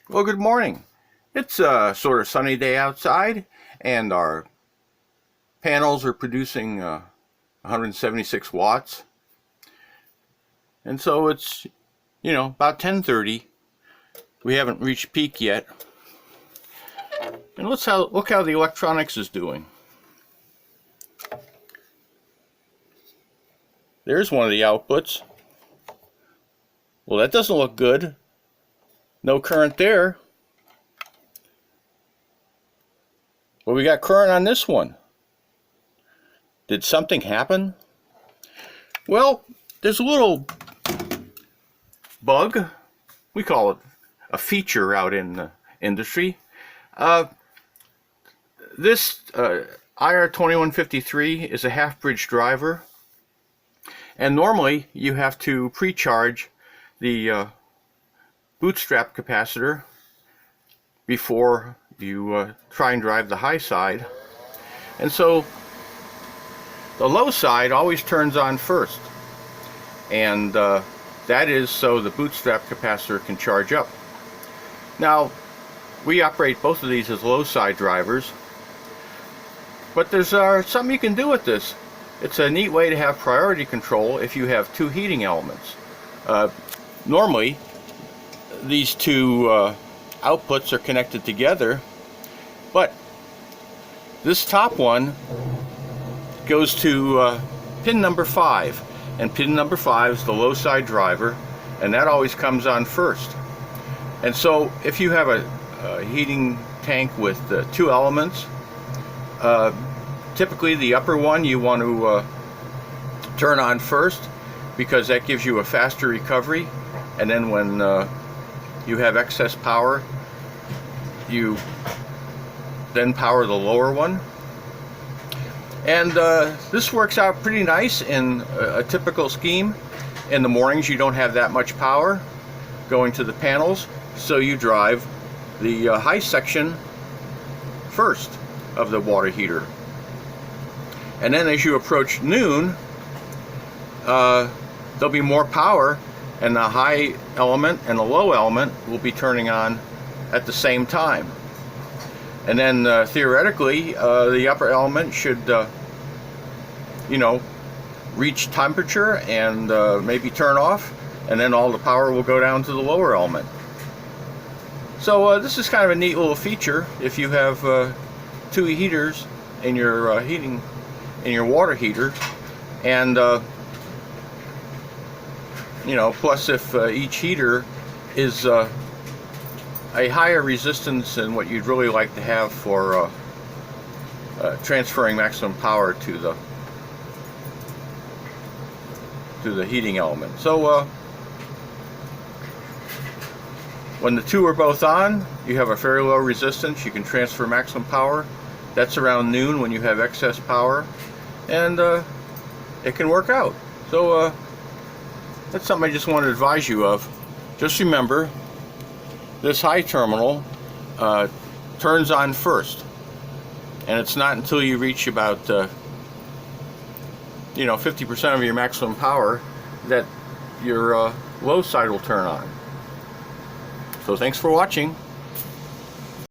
Well, good morning. It's a sort of sunny day outside, and our panels are producing 176 watts. And so it's, about 10:30. We haven't reached peak yet. And look how the electronics is doing. There's one of the outputs. Well, that doesn't look good. No current there. Well, we got current on this one. Did something happen? Well, there's a little bug. We call it a feature out in the industry. This IR2153 is a half-bridge driver, and normally you have to pre-charge the bootstrap capacitor before you try and drive the high side. And so the low side always turns on first, and that is so the bootstrap capacitor can charge up. Now, we operate both of these as low side drivers, but there's something you can do with this. It's a neat way to have priority control if you have two heating elements. Normally, these two outputs are connected together, but this top one goes to pin number 5, and pin number 5 is the low side driver, and that always comes on first. And so if you have a heating tank with two elements, typically the upper one you want to turn on first, because that gives you a faster recovery, and then when you have excess power, you then power the lower one. And this works out pretty nice in a typical scheme. In the mornings you don't have that much power going to the panels, so you drive the high section first of the water heater. And then as you approach noon, there'll be more power, and the high element and the low element will be turning on at the same time. And then theoretically, the upper element should, reach temperature and maybe turn off, and then all the power will go down to the lower element. So this is kind of a neat little feature if you have two heaters in your water heater, and plus if each heater is a higher resistance than what you'd really like to have for transferring maximum power to the heating element. So when the two are both on, you have a fairly low resistance. You can transfer maximum power. That's around noon when you have excess power, and it can work out. So that's something I just want to advise you of. Just remember, this high terminal turns on first, and it's not until you reach about 50% of your maximum power that your low side will turn on. So thanks for watching.